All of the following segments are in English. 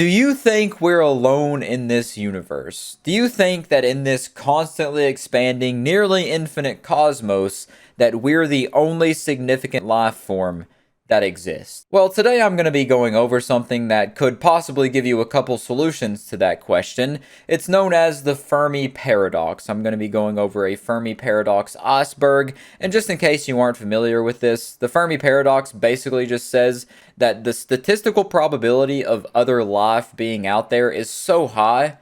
Do you think we're alone in this universe? Do you think that in this constantly expanding, nearly infinite cosmos, that we're the only significant life form that exists? Well, today I'm going to be going over something that could possibly give you a couple solutions to that question. It's known as the Fermi paradox. I'm going to be going over a Fermi paradox iceberg, and just in case you aren't familiar with this, the Fermi paradox basically just says that the statistical probability of other life being out there is so high.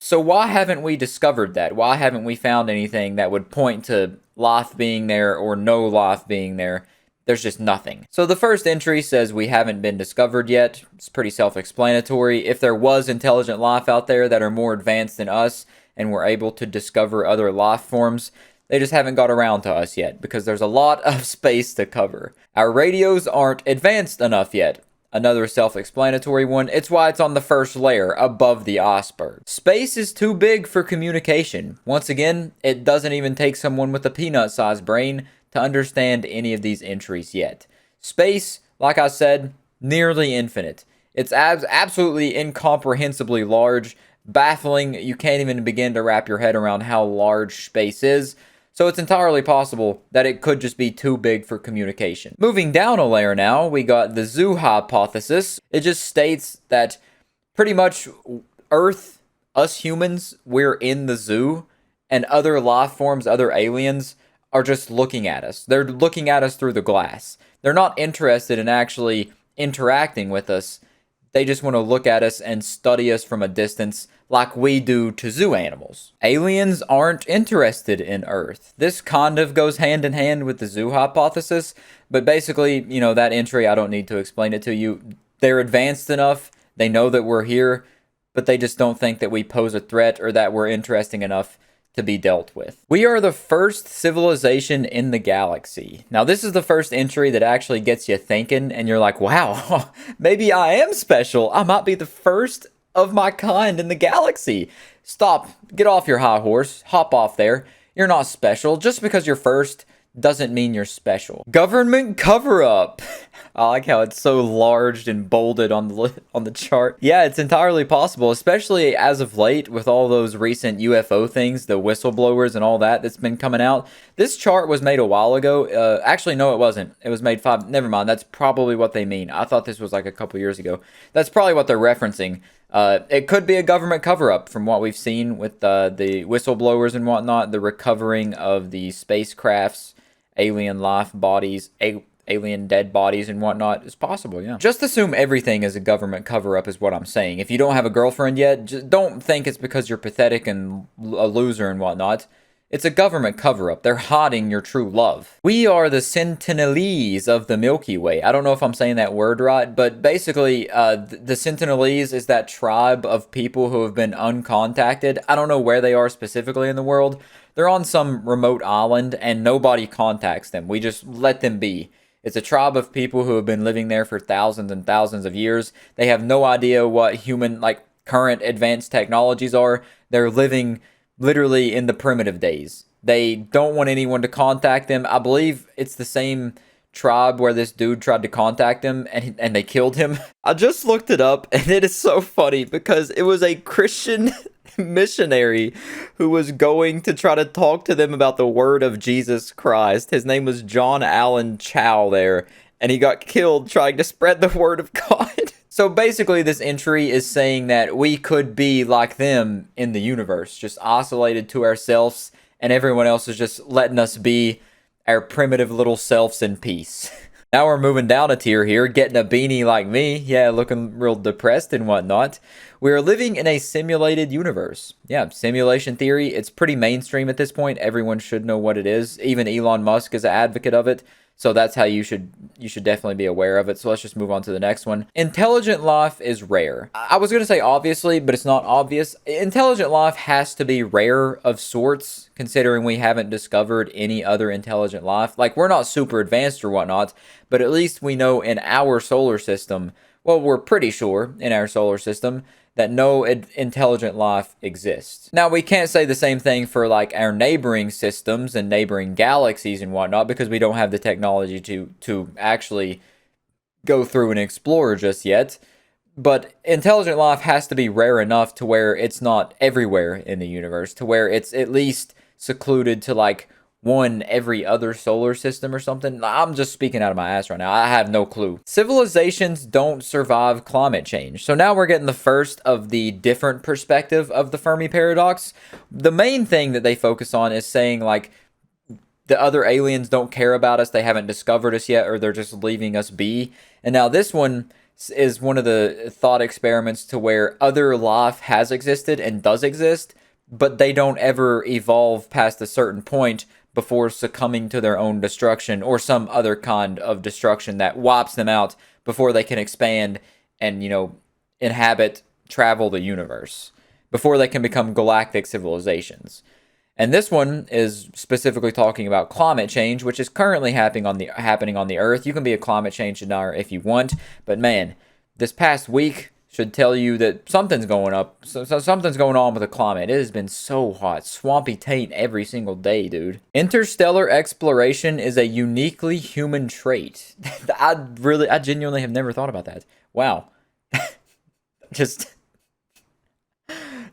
So why haven't we discovered that? Why haven't we found anything that would point to life being there or no life being there? There's just nothing. So the first entry says we haven't been discovered yet. It's pretty self-explanatory. If there was intelligent life out there that are more advanced than us and were able to discover other life forms, they just haven't got around to us yet because there's a lot of space to cover. Our radios aren't advanced enough yet. Another self-explanatory one, it's why it's on the first layer, above the iceberg. Space is too big for communication. Once again, it doesn't even take someone with a peanut-sized brain to understand any of these entries yet. Space, like I said, nearly infinite. It's absolutely incomprehensibly large, baffling. You can't even begin to wrap your head around how large space is. So it's entirely possible that it could just be too big for communication. Moving down a layer now, we got the zoo hypothesis. It just states that pretty much Earth, us humans, we're in the zoo, and other life forms, other aliens, are just looking at us. They're looking at us through the glass. They're not interested in actually interacting with us. They just want to look at us and study us from a distance like we do to zoo animals. Aliens aren't interested in Earth. This kind of goes hand in hand with the zoo hypothesis, but basically, that entry, I don't need to explain it to you. They're advanced enough, they know that we're here, but they just don't think that we pose a threat or that we're interesting enough to be dealt with. We are the first civilization in the galaxy. Now, this is the first entry that actually gets you thinking, and you're like, wow, maybe I am special. I might be the first of my kind in the galaxy. Stop. Get off your high horse. Hop off there. You're not special. Just because you're first doesn't mean you're special. Government cover-up. I like how it's so large and bolded on the chart. Yeah, it's entirely possible, especially as of late with all those recent UFO things, the whistleblowers and all that's been coming out. This chart was made a while ago. Actually, no, it wasn't. It was made never mind. That's probably what they mean. I thought this was like a couple years ago. That's probably what they're referencing. It could be a government cover-up from what we've seen with the whistleblowers and whatnot, the recovering of the spacecrafts, alien life bodies, alien dead bodies and whatnot. Is possible, yeah. Just assume everything is a government cover-up is what I'm saying. If you don't have a girlfriend yet, just don't think it's because you're pathetic and a loser and whatnot. It's a government cover-up. They're hiding your true love. We are the Sentinelese of the Milky Way. I don't know if I'm saying that word right, but basically, the Sentinelese is that tribe of people who have been uncontacted. I don't know where they are specifically in the world. They're on some remote island, and nobody contacts them. We just let them be. It's a tribe of people who have been living there for thousands and thousands of years. They have no idea what human, current advanced technologies are. They're living literally in the primitive days. They don't want anyone to contact them. I believe it's the same tribe where this dude tried to contact them and they killed him. I just looked it up, and it is so funny because it was a Christian missionary who was going to try to talk to them about the word of Jesus Christ. His name was John Allen Chow there, and he got killed trying to spread the word of God. So basically, this entry is saying that we could be like them in the universe, just isolated to ourselves, and everyone else is just letting us be our primitive little selves in peace. Now we're moving down a tier here, getting a beanie like me. Yeah, looking real depressed and whatnot. We are living in a simulated universe. Yeah, simulation theory, it's pretty mainstream at this point. Everyone should know what it is. Even Elon Musk is an advocate of it. So that's how you should definitely be aware of it. So let's just move on to the next one. Intelligent life is rare. I was going to say obviously, but it's not obvious. Intelligent life has to be rare of sorts, considering we haven't discovered any other intelligent life. Like, we're not super advanced or whatnot, but at least we know in our solar system, well, we're pretty sure in our solar system that no intelligent life exists. Now, we can't say the same thing for our neighboring systems and neighboring galaxies and whatnot, because we don't have the technology to actually go through and explore just yet. But intelligent life has to be rare enough to where it's not everywhere in the universe, to where it's at least secluded to like one every other solar system or something. I'm just speaking out of my ass right now. I have no clue. Civilizations don't survive climate change. So now we're getting the first of the different perspective of the Fermi paradox. The main thing that they focus on is saying like the other aliens don't care about us, they haven't discovered us yet, or they're just leaving us be. And now this one is one of the thought experiments to where other life has existed and does exist, but they don't ever evolve past a certain point before succumbing to their own destruction or some other kind of destruction that wipes them out before they can expand and, inhabit, travel the universe, before they can become galactic civilizations. And this one is specifically talking about climate change, which is currently happening on the Earth. You can be a climate change denier if you want, but man, this past week should tell you that something's going up. So something's going on with the climate. It has been so hot, swampy taint every single day, dude. Interstellar exploration is a uniquely human trait. I genuinely have never thought about that. Wow,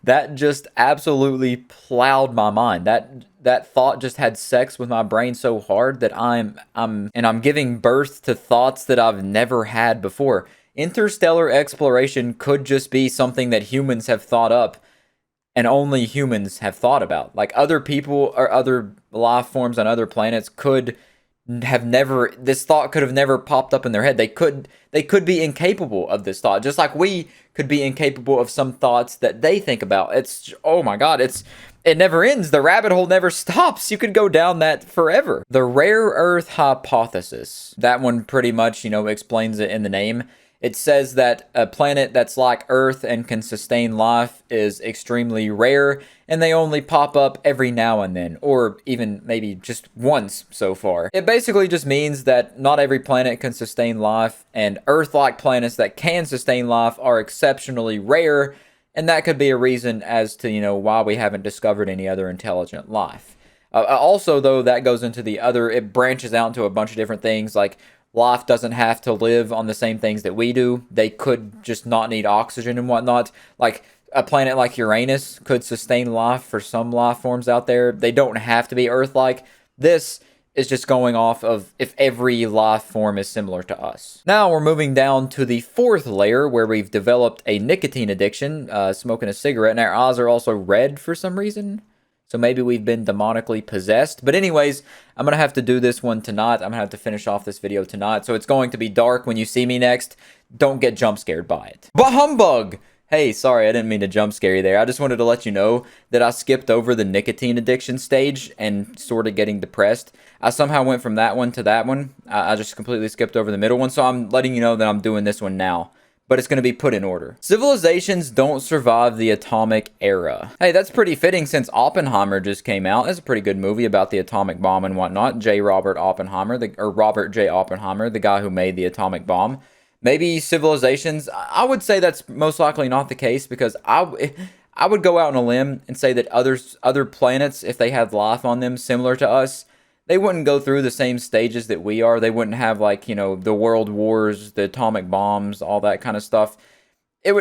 that just absolutely plowed my mind. That thought just had sex with my brain so hard that I'm giving birth to thoughts that I've never had before. Interstellar exploration could just be something that humans have thought up and only humans have thought about. Like other people or other life forms on other planets could have never, this thought could have never popped up in their head. They could be incapable of this thought, just like we could be incapable of some thoughts that they think about. It's, oh my god, it never ends. The rabbit hole never stops. You could go down that forever. The rare earth hypothesis, that one pretty much, explains it in the name. It says that a planet that's like Earth and can sustain life is extremely rare, and they only pop up every now and then, or even maybe just once so far. It basically just means that not every planet can sustain life, and Earth-like planets that can sustain life are exceptionally rare, and that could be a reason as to, why we haven't discovered any other intelligent life. Also, though, that goes into it branches out into a bunch of different things, like life doesn't have to live on the same things that we do. They could just not need oxygen and whatnot. Like a planet like Uranus could sustain life for some life forms out there. They don't have to be Earth-like. This is just going off of if every life form is similar to us. Now we're moving down to the fourth layer where we've developed a nicotine addiction, smoking a cigarette, and our eyes are also red for some reason. So maybe we've been demonically possessed. But anyways, I'm going to have to do this one tonight. I'm going to have to finish off this video tonight. So it's going to be dark when you see me next. Don't get jump scared by it. But humbug! Hey, sorry, I didn't mean to jump scare you there. I just wanted to let you know that I skipped over the nicotine addiction stage and sort of getting depressed. I somehow went from that one to that one. I just completely skipped over the middle one. So I'm letting you know that I'm doing this one now. But it's going to be put in order. Civilizations don't survive the atomic era. Hey, that's pretty fitting since Oppenheimer just came out. That's a pretty good movie about the atomic bomb and whatnot. Robert J. Oppenheimer, the guy who made the atomic bomb. Maybe civilizations, I would say that's most likely not the case, because I would go out on a limb and say that other planets, if they had life on them similar to us, they wouldn't go through the same stages that we are. They wouldn't have the world wars, the atomic bombs, all that kind of stuff.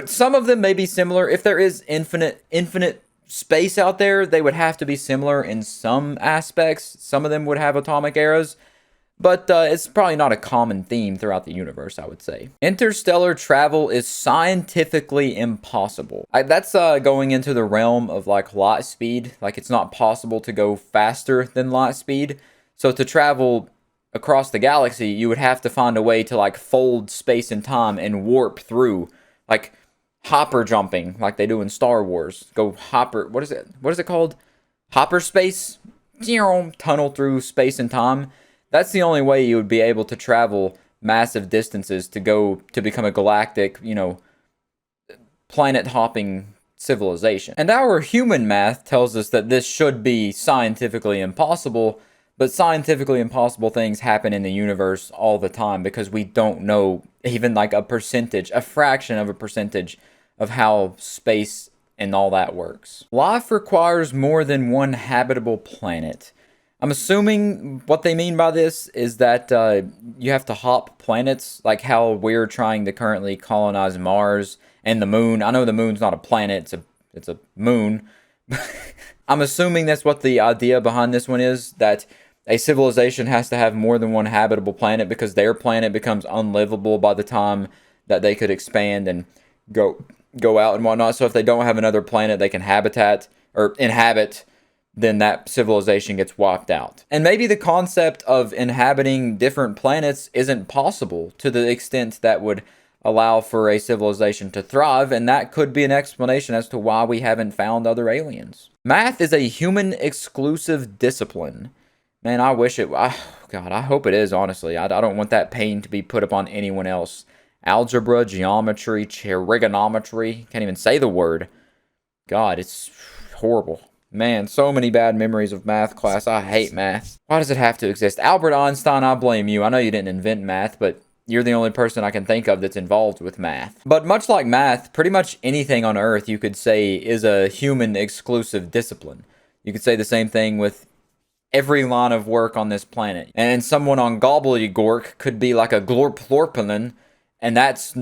Some of them may be similar. If there is infinite space out there, they would have to be similar in some aspects. Some of them would have atomic eras, but it's probably not a common theme throughout the universe, I would say. Interstellar travel is scientifically impossible. That's going into the realm of light speed. It's not possible to go faster than light speed. So to travel across the galaxy, you would have to find a way to fold space and time and warp through, hopper jumping, like they do in Star Wars. Go hopper, what is it called? Hopper space? Tunnel through space and time. That's the only way you would be able to travel massive distances to become a galactic, planet hopping civilization. And our human math tells us that this should be scientifically impossible. But scientifically impossible things happen in the universe all the time because we don't know even a fraction of a percentage of how space and all that works. Life requires more than one habitable planet. I'm assuming what they mean by this is that you have to hop planets, like how we're trying to currently colonize Mars and the moon. I know the moon's not a planet; it's a moon. I'm assuming that's what the idea behind this one is, that a civilization has to have more than one habitable planet because their planet becomes unlivable by the time that they could expand and go go out and whatnot. So if they don't have another planet they can habitat or inhabit, then that civilization gets wiped out. And maybe the concept of inhabiting different planets isn't possible to the extent that would allow for a civilization to thrive, and that could be an explanation as to why we haven't found other aliens. Math is a human exclusive discipline. Man, I wish it. God, I hope it is, honestly. I don't want that pain to be put upon anyone else. Algebra, geometry, trigonometry. Can't even say the word. God, it's horrible. Man, so many bad memories of math class. I hate math. Why does it have to exist? Albert Einstein, I blame you. I know you didn't invent math, but you're the only person I can think of that's involved with math. But much like math, pretty much anything on Earth you could say is a human exclusive discipline. You could say the same thing with every line of work on this planet. And someone on Gobbledygork could be like a Glorplorpelin, and that's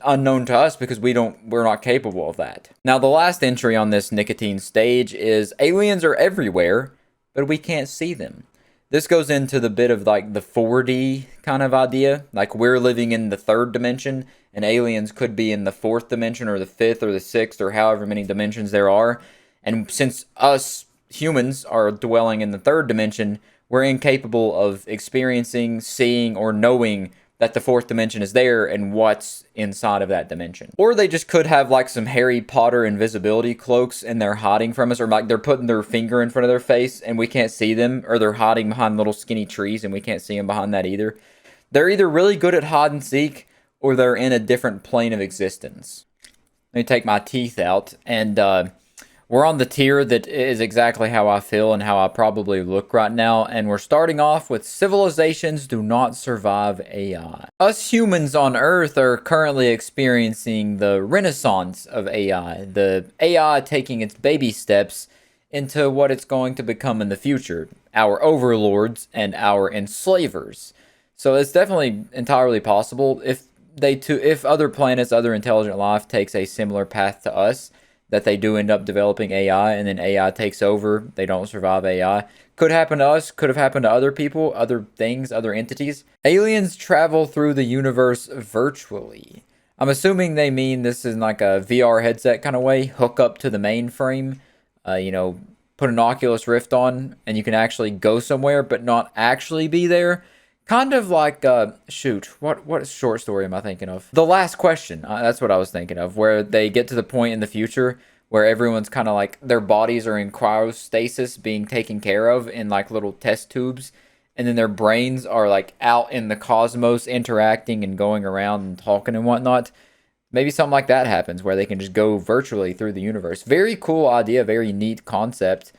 unknown to us because we're not capable of that. Now, the last entry on this nicotine stage is aliens are everywhere, but we can't see them. This goes into the bit of like the 4D kind of idea. Like we're living in the third dimension, and aliens could be in the fourth dimension or the fifth or the sixth or however many dimensions there are. And since us humans are dwelling in the third dimension, we're incapable of experiencing, seeing, or knowing that the fourth dimension is there and what's inside of that dimension. Or they just could have like some Harry Potter invisibility cloaks and they're hiding from us, or like they're putting their finger in front of their face and we can't see them, or they're hiding behind little skinny trees and we can't see them behind that either. They're either really good at hide and seek or they're in a different plane of existence. Let me take my teeth out, and we're on the tier that is exactly how I feel and how I probably look right now, and we're starting off with civilizations do not survive AI. Us humans on Earth are currently experiencing the renaissance of AI, the AI taking its baby steps into what it's going to become in the future, our overlords and our enslavers. So it's definitely entirely possible if other planets, other intelligent life takes a similar path to us, that they do end up developing AI and then AI takes over. They don't survive AI. Could happen to us. Could have happened to other people, other things, other entities. Aliens travel through the universe virtually. I'm assuming they mean this is like a VR headset kind of way. Hook up to the mainframe. Put an Oculus Rift on and you can actually go somewhere but not actually be there. Kind of like, what short story am I thinking of? The Last Question. That's what I was thinking of, where they get to the point in the future where everyone's kind of like, their bodies are in cryostasis being taken care of in like little test tubes. And then their brains are like out in the cosmos interacting and going around and talking and whatnot. Maybe something like that happens where they can just go virtually through the universe. Very cool idea, very neat concept.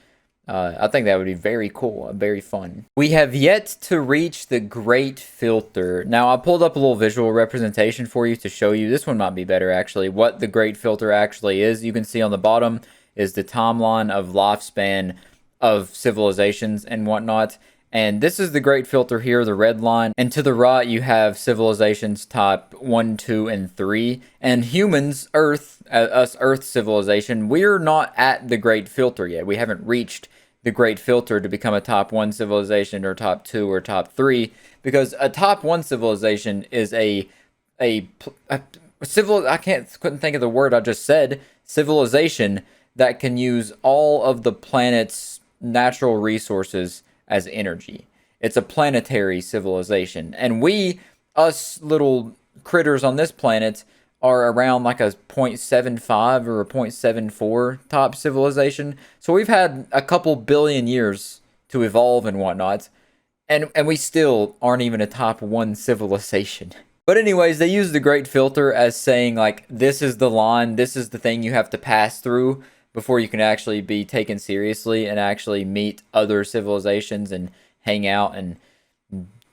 I think that would be very cool and very fun. We have yet to reach the Great Filter. Now, I pulled up a little visual representation for you to show you. This one might be better, actually, what the Great Filter actually is. You can see on the bottom is the timeline of lifespan of civilizations and whatnot. And this is the Great Filter here, the red line. And to the right, you have civilizations type 1, 2, and 3. And humans, Earth, us Earth civilization, we're not at the Great Filter yet. We haven't reached the Great Filter to become a top 1 civilization or top 2 or top 3. Because a top 1 civilization is a civil, couldn't think of the word I just said, civilization that can use all of the planet's natural resources as energy. It's a planetary civilization. And we, us little critters on this planet, are around like a 0.75 or a 0.74 top civilization. So we've had a couple billion years to evolve and whatnot. And we still aren't even a top 1 civilization. But anyways, they use the Great Filter as saying like, this is the line, this is the thing you have to pass through before you can actually be taken seriously and actually meet other civilizations and hang out and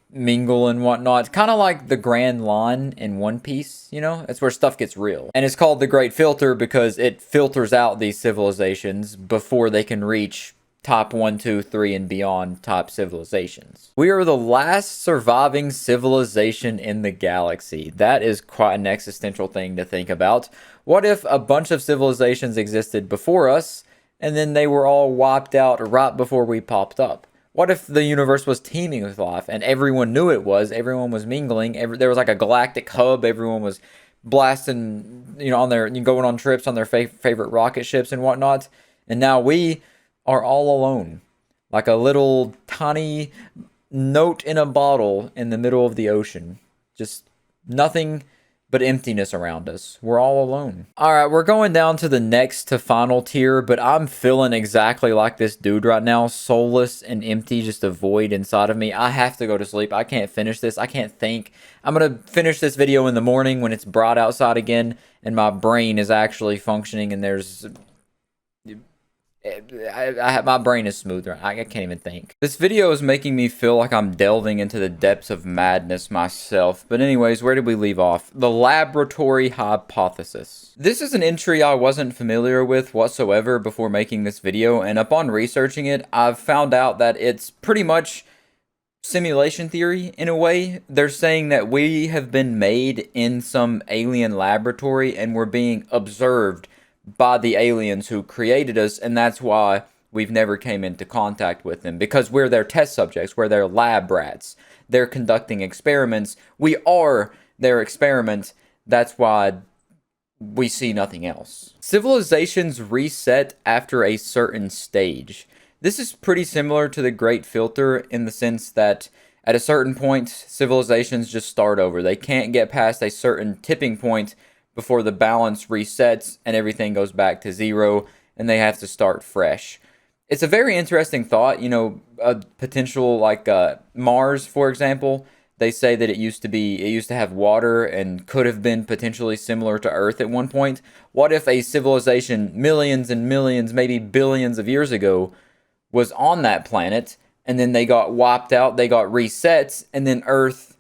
mingle and whatnot. Kind of like the Grand Line in One Piece, It's where stuff gets real. And it's called the Great Filter because it filters out these civilizations before they can reach top 1, 2, 3, and beyond top civilizations. We are the last surviving civilization in the galaxy. That is quite an existential thing to think about. What if a bunch of civilizations existed before us, and then they were all wiped out right before we popped up? What if the universe was teeming with life, and everyone knew it was, everyone was mingling, there was like a galactic hub, everyone was blasting, on their, going on trips on their favorite rocket ships and whatnot, and now we are all alone, like a little tiny note in a bottle in the middle of the ocean. Just nothing but emptiness around us. We're all alone. All right, we're going down to the next to final tier, but I'm feeling exactly like this dude right now, soulless and empty, just a void inside of me. I have to go to sleep. I can't finish this. I can't think. I'm going to finish this video in the morning when it's bright outside again and my brain is actually functioning and there's... my brain is smooth right. I can't even think. This video is making me feel like I'm delving into the depths of madness myself. But anyways, where did we leave off? The laboratory hypothesis. This is an entry I wasn't familiar with whatsoever before making this video, and upon researching it, I've found out that it's pretty much simulation theory in a way. They're saying that we have been made in some alien laboratory and we're being observed by the aliens who created us, and that's why we've never came into contact with them, because we're their test subjects, we're their lab rats. They're conducting experiments. We are their experiment. That's why we see nothing else. Civilizations reset after a certain stage. This is pretty similar to the Great Filter in the sense that at a certain point, civilizations just start over. They can't get past a certain tipping point before the balance resets and everything goes back to zero and they have to start fresh. It's a very interesting thought, a potential like Mars, for example. They say that it used to have water and could have been potentially similar to Earth at one point. What if a civilization millions and millions, maybe billions of years ago was on that planet and then they got wiped out, they got reset, and then Earth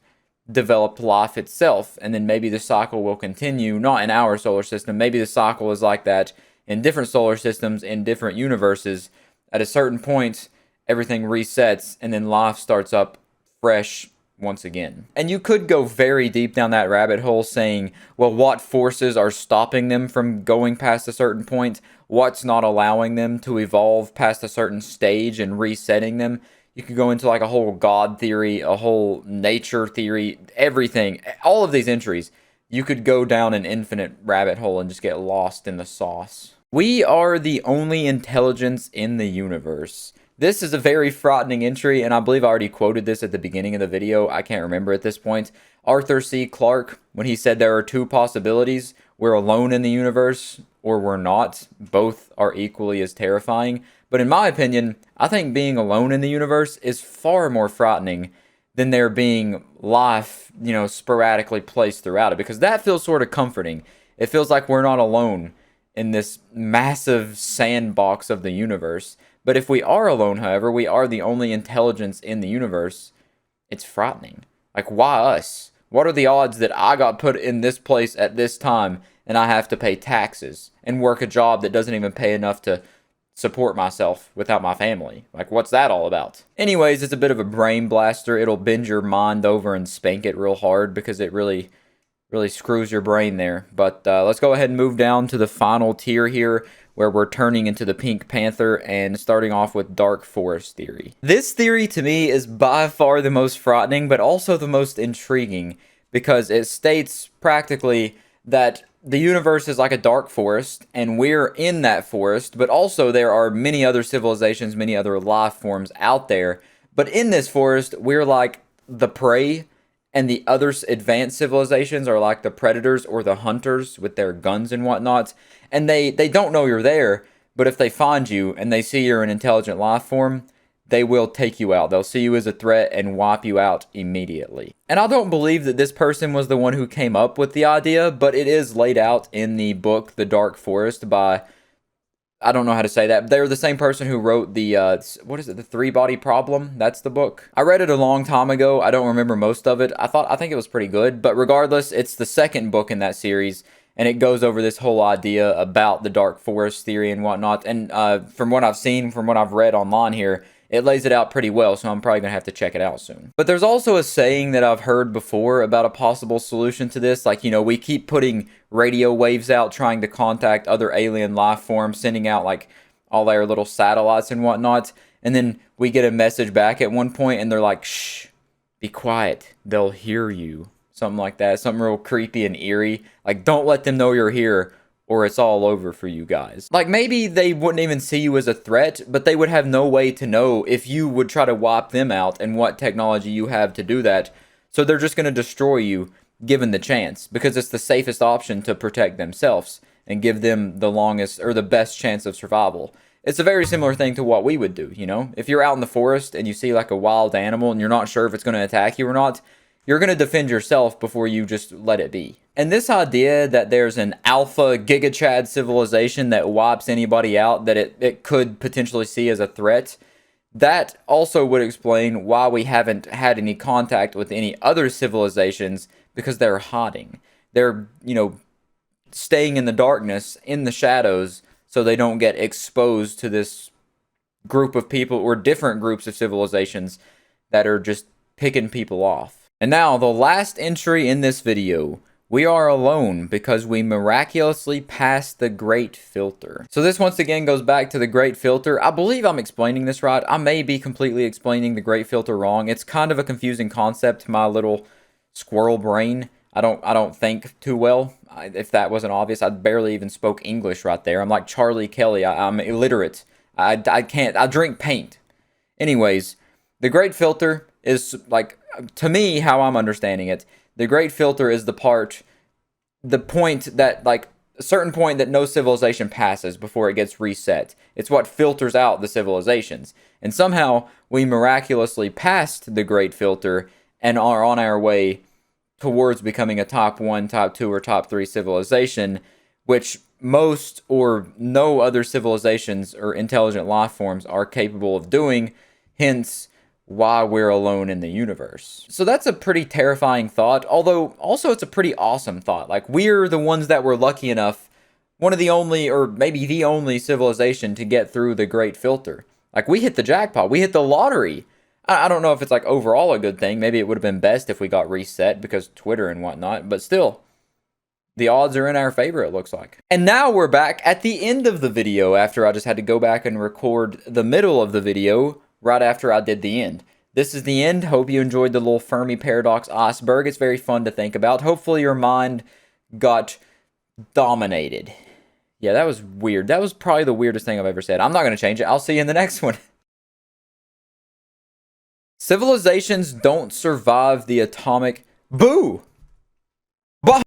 developed life itself, and then maybe the cycle will continue, not in our solar system. Maybe the cycle is like that in different solar systems, in different universes. At a certain point, everything resets, and then life starts up fresh once again. And you could go very deep down that rabbit hole saying, well, what forces are stopping them from going past a certain point? What's not allowing them to evolve past a certain stage and resetting them? You could go into like a whole God theory, a whole nature theory, everything. All of these entries, you could go down an infinite rabbit hole and just get lost in the sauce. We are the only intelligence in the universe. This is a very frightening entry, and I believe I already quoted this at the beginning of the video. I can't remember at this point. Arthur C. Clarke, when he said there are two possibilities, we're alone in the universe or we're not. Both are equally as terrifying. But in my opinion, I think being alone in the universe is far more frightening than there being life, sporadically placed throughout it, because that feels sort of comforting. It feels like we're not alone in this massive sandbox of the universe. But if we are alone, however, we are the only intelligence in the universe, it's frightening. Like, why us? What are the odds that I got put in this place at this time and I have to pay taxes and work a job that doesn't even pay enough to support myself without my family? Like, what's that all about? Anyways, it's a bit of a brain blaster. It'll bend your mind over and spank it real hard because it really screws your brain there. But let's go ahead and move down to the final tier here, where we're turning into the Pink Panther and starting off with Dark Forest theory. This theory to me is by far the most frightening, but also the most intriguing, because it states practically that the universe is like a dark forest, and we're in that forest, but also there are many other civilizations, many other life forms out there. But in this forest, we're like the prey, and the other advanced civilizations are like the predators or the hunters with their guns and whatnot. And they don't know you're there, but if they find you and they see you're an intelligent life form, they will take you out. They'll see you as a threat and wipe you out immediately. And I don't believe that this person was the one who came up with the idea, but it is laid out in the book, The Dark Forest, by, I don't know how to say that. They're the same person who wrote the, The Three-Body Problem? That's the book. I read it a long time ago. I don't remember most of it. I think it was pretty good. But regardless, it's the second book in that series. and it goes over this whole idea about the dark forest theory and whatnot. And from what I've seen, from what I've read online here, it lays it out pretty well, so I'm probably going to have to check it out soon. But there's also a saying that I've heard before about a possible solution to this. Like, you know, we keep putting radio waves out trying to contact other alien life forms, sending out like all their little satellites and whatnot. And then we get a message back at one point and they're like, shh, be quiet. They'll hear you. Something like that. Something real creepy and eerie. Like, don't let them know you're here, or it's all over for you guys. Like, maybe they wouldn't even see you as a threat, but they would have no way to know if you would try to wipe them out and what technology you have to do that. So they're just going to destroy you given the chance, because it's the safest option to protect themselves and give them the longest or the best chance of survival. It's a very similar thing to what we would do, you know? If you're out in the forest and you see like a wild animal and you're not sure if it's going to attack you or not, you're going to defend yourself before you just let it be. And this idea that there's an alpha gigachad civilization that wipes anybody out that it could potentially see as a threat, that also would explain why we haven't had any contact with any other civilizations, because they're hiding. They're, you know, staying in the darkness, in the shadows, so they don't get exposed to this group of people or different groups of civilizations that are just picking people off. And now, the last entry in this video. We are alone because we miraculously passed the Great Filter. So this once again goes back to the Great Filter. I believe I'm explaining this right. I may be completely explaining the Great Filter wrong. It's kind of a confusing concept to my little squirrel brain. I don't think too well. If that wasn't obvious, I barely even spoke English right there. I'm like Charlie Kelly. I'm illiterate. I can't. I drink paint. Anyways, the Great Filter is, like, to me, how I'm understanding it, the Great Filter is the point that, like, a certain point that no civilization passes before it gets reset. It's what filters out the civilizations. And somehow we miraculously passed the Great Filter and are on our way towards becoming a top 1, top 2, or top 3 civilization, which most or no other civilizations or intelligent life forms are capable of doing, hence why we're alone in the universe. So that's a pretty terrifying thought, although also it's a pretty awesome thought. Like, we're the ones that were lucky enough, one of the only, or maybe the only civilization to get through the Great Filter. Like, we hit the jackpot, we hit the lottery. I don't know if it's like overall a good thing. Maybe it would have been best if we got reset because Twitter and whatnot, but still, the odds are in our favor, it looks like. And now we're back at the end of the video after I just had to go back and record the middle of the video right after I did the end. This is the end. Hope you enjoyed the little Fermi paradox iceberg. It's very fun to think about. Hopefully your mind got dominated. Yeah, that was weird. That was probably the weirdest thing I've ever said. I'm not going to change it. I'll see you in the next one. Civilizations don't survive the atomic... Boo!